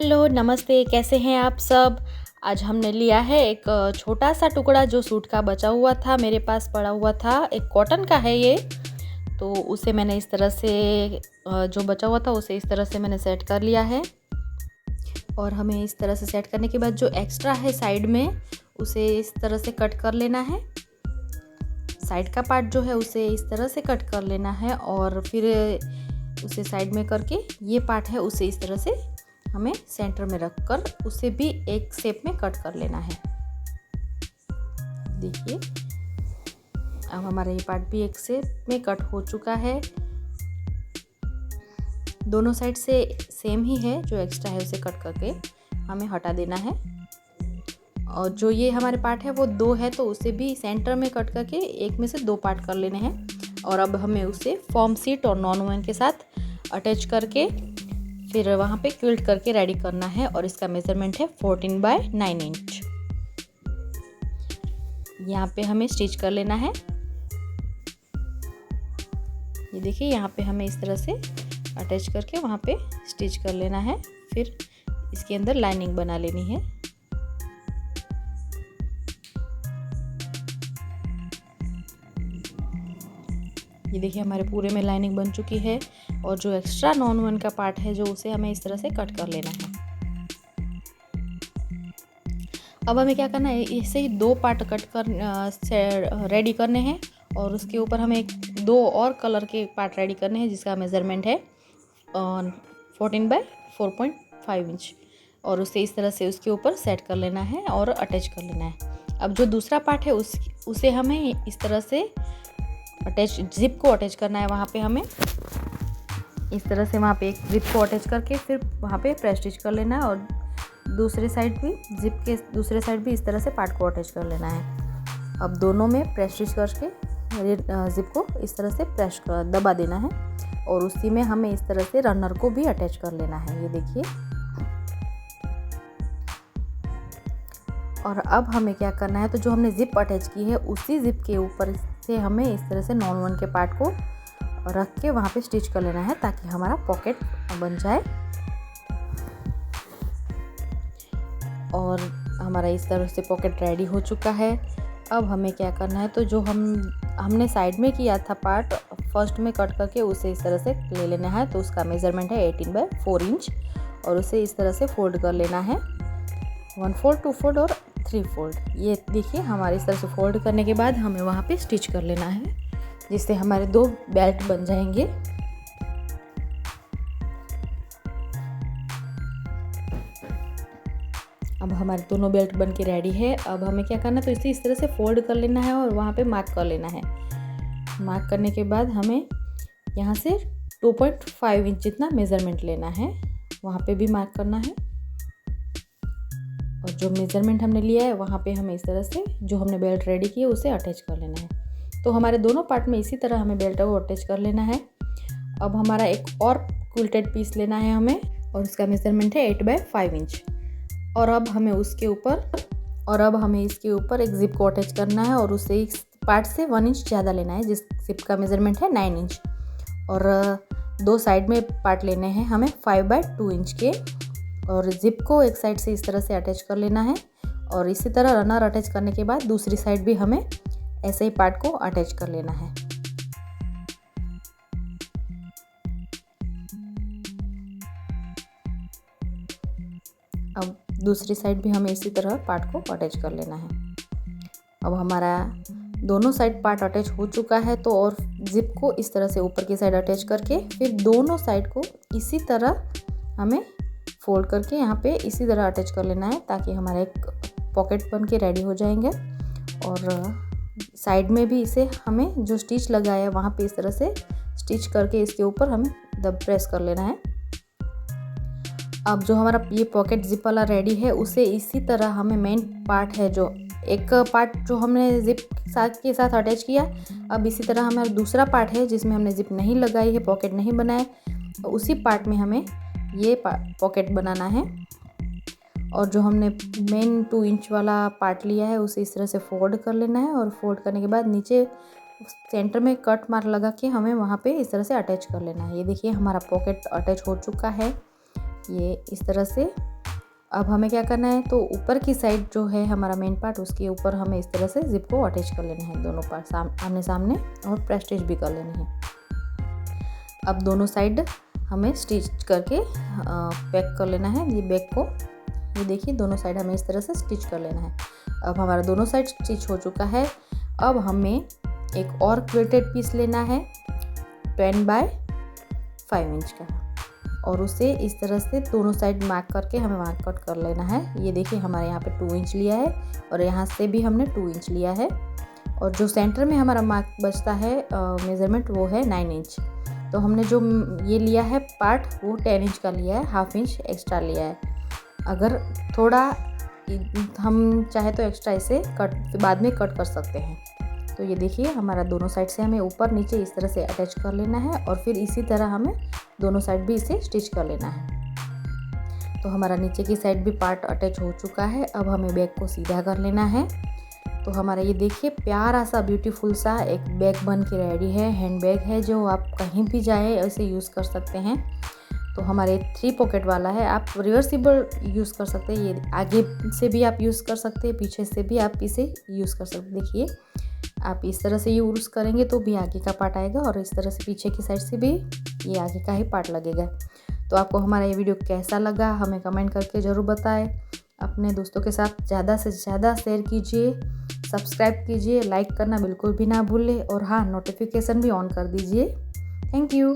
Hello, नमस्ते, कैसे हैं आप सब? आज हमने लिया है एक छोटा-सा टुकड़ा जो सूट का बचा हुआ था, मेरे पास पड़ा हुआ था, एक कॉटन का है ये। तो उसे मैंने इस तरह से जो बचा हुआ था उसे इस तरह से मैंने सेट कर लिया है। और हमें इस तरह से सेट करने के बाद जो एक्स्ट्रा है साइड में, उसे इस तरह से कट कर लेना है। साइड का पार्ट जो है उसे इस तरह से कट कर लेना है और फिर उसे साइड में करके ये पार्ट है उसे इस तरह से हमें सेंटर में रखकर उसे भी एक शेप में कट कर लेना है। देखिए, अब हमारा ये पार्ट भी एक शेप में कट हो चुका है। दोनों साइड से सेम ही है, जो एक्स्ट्रा है उसे कट करके हमें हटा देना है। और जो ये हमारे पार्ट है वो दो है, तो उसे भी सेंटर में कट करके एक में से दो पार्ट कर लेने हैं। और अब हमें उसे फॉर्म शीट और नॉन वूवन के साथ अटैच करके फिर वहाँ पे क्विल्ट करके रेडी करना है। और इसका मेज़रमेंट है 14/9 इंच। यहाँ पे हमें स्टिच कर लेना है। ये देखिए, यहाँ पे हमें इस तरह से अटैच करके वहाँ पे स्टिच कर लेना है। फिर इसके अंदर लाइनिंग बना लेनी है। ये देखिए, हमारे पूरे में लाइनिंग बन चुकी है। और जो एक्स्ट्रा नॉन वन का पार्ट है जो उसे हमें इस तरह से कट कर लेना है। अब हमें क्या करना है, इसे ही दो पार्ट कट कर रेडी करने हैं। और उसके ऊपर हमें दो और कलर के पार्ट रेडी करने हैं जिसका मेज़रमेंट है 14/4.5 इंच। और उसे इस तरह से उसके ऊपर सेट कर लेना है और अटैच कर लेना है। अब जो दूसरा पार्ट है उसे हमें इस तरह से जिप को अटैच करना है। वहाँ पे हमें इस तरह से वहाँ पे एक जिप को अटैच करके फिर वहाँ पे प्रेस स्टिच कर लेना है। और दूसरे साइड भी जिप के दूसरे साइड भी इस तरह से पार्ट को अटैच कर लेना है। अब दोनों में प्रेस स्टिच करके जिप को इस तरह से दबा देना है। और उसी में हमें इस तरह से रनर को भी अटैच कर लेना है। ये देखिए। और अब हमें क्या करना है, तो जो हमने जिप अटैच की है उसी जिप के ऊपर से हमें इस तरह से नॉन वन के पार्ट को रख के वहाँ पे स्टिच कर लेना है ताकि हमारा पॉकेट बन जाए। और हमारा इस तरह से पॉकेट रेडी हो चुका है। अब हमें क्या करना है, तो जो हमने साइड में किया था पार्ट फर्स्ट में कट करके उसे इस तरह से ले लेना है। तो उसका मेज़रमेंट है 18/4 इंच। और उसे इस तरह से फोल्ड कर लेना है, 1 फोल्ड, 2 फोल्ड और 3 फोल्ड। ये देखिए, हमारे इस तरह से फोल्ड करने के बाद हमें वहाँ पे स्टिच कर लेना है जिससे हमारे दो बेल्ट बन जाएंगे। अब हमारे दोनों बेल्ट बन के रेडी है। अब हमें क्या करना है, तो इसे इस तरह से फोल्ड कर लेना है और वहाँ पे मार्क कर लेना है। मार्क करने के बाद हमें यहाँ से 2.5 इंच जितना मेज़रमेंट लेना है, वहाँ पे भी मार्क करना है। और जो मेज़रमेंट हमने लिया है वहाँ पे हमें इस तरह से जो हमने बेल्ट रेडी की है उसे अटैच कर लेना है। तो हमारे दोनों पार्ट में इसी तरह हमें बेल्ट को अटैच कर लेना है। अब हमारा एक और क्विल्टेड पीस लेना है हमें, और उसका मेज़रमेंट है 8/5 इंच। और अब हमें इसके ऊपर एक जिप को अटैच करना है और उसे इस पार्ट से 1 इंच ज़्यादा लेना है, जिस जिप का मेज़रमेंट है 9 इंच। और दो साइड में पार्ट लेने हैं हमें 5/2 इंच के। और जिप को एक साइड से इस तरह से अटैच कर लेना है। और इसी तरह रनर अटैच करने के बाद दूसरी साइड भी हमें ऐसे ही पार्ट को अटैच कर लेना है। अब दूसरी साइड भी हमें इसी तरह पार्ट को अटैच कर लेना है। अब हमारा दोनों साइड पार्ट अटैच हो चुका है। तो और जिप को इस तरह से ऊपर की साइड अटैच करके फिर दोनों साइड को इसी तरह हमें फोल्ड करके यहाँ पे इसी तरह अटैच कर लेना है ताकि हमारा एक पॉकेट बन के रेडी हो जाएंगे। और साइड में भी इसे हमें जो स्टिच लगाया है वहाँ पे इस तरह से स्टिच करके इसके ऊपर हमें प्रेस कर लेना है। अब जो हमारा ये पॉकेट जिप वाला रेडी है उसे इसी तरह हमें मेन पार्ट है, जो एक पार्ट जो हमने जिप के साथ अटैच किया, अब इसी तरह हमारा दूसरा पार्ट है जिसमें हमने जिप नहीं लगाई है, पॉकेट नहीं बनाए, उसी पार्ट में हमें ये पॉकेट बनाना है। और जो हमने मेन 2 इंच वाला पार्ट लिया है उसे इस तरह से फोल्ड कर लेना है। और फोल्ड करने के बाद नीचे सेंटर में कट मार्क लगा के हमें वहाँ पे इस तरह से अटैच कर लेना है। ये देखिए, हमारा पॉकेट अटैच हो चुका है। ये इस तरह से। अब हमें क्या करना है, तो ऊपर की साइड जो है हमारा मेन पार्ट, उसके ऊपर हमें इस तरह से जिप को अटैच कर लेना है, दोनों पार्ट आमने सामने, और प्रेस स्टिच भी कर लेनी है। अब दोनों साइड हमें स्टिच करके पैक कर लेना है ये बैग को। ये देखिए दोनों साइड हमें इस तरह से स्टिच कर लेना है। अब हमारा दोनों साइड स्टिच हो चुका है। अब हमें एक और क्विल्टेड पीस लेना है 10 बाय 5 इंच का, और उसे इस तरह से दोनों साइड मार्क करके हमें मार्क कट कर लेना है। ये देखिए हमारे यहाँ पे 2 इंच लिया है और यहाँ से भी हमने 2 इंच लिया है, और जो सेंटर में हमारा मार्क बचता है मेज़रमेंट वो है 9 इंच। तो हमने जो ये लिया है पार्ट वो 10 इंच का लिया है, हाफ इंच एक्स्ट्रा लिया है। अगर थोड़ा हम चाहे तो एक्स्ट्रा इसे कट बाद में कट कर सकते हैं। तो ये देखिए हमारा दोनों साइड से हमें ऊपर नीचे इस तरह से अटैच कर लेना है, और फिर इसी तरह हमें दोनों साइड भी इसे स्टिच कर लेना है। तो हमारा नीचे की साइड भी पार्ट अटैच हो चुका है। अब हमें बैग को सीधा कर लेना है। तो हमारा ये देखिए प्यारा सा ब्यूटीफुल सा एक बैग बन के रेडी है। हैंड बैग है जो आप कहीं भी जाए ऐसे यूज़ कर सकते हैं। तो हमारे 3 पॉकेट वाला है, आप रिवर्सिबल यूज़ कर सकते हैं। ये आगे से भी आप यूज़ कर सकते हैं, पीछे से भी आप इसे यूज़ कर सकते हैं। देखिए आप इस तरह से यूज़ करेंगे तो भी आगे का पार्ट आएगा, और इस तरह से पीछे की साइड से भी ये आगे का ही पार्ट लगेगा। तो आपको हमारा ये वीडियो कैसा लगा हमें कमेंट करके ज़रूर बताएं। अपने दोस्तों के साथ ज़्यादा से ज़्यादा शेयर कीजिए, सब्सक्राइब कीजिए, लाइक करना बिल्कुल भी ना भूलें, और हाँ नोटिफिकेशन भी ऑन कर दीजिए। Thank you.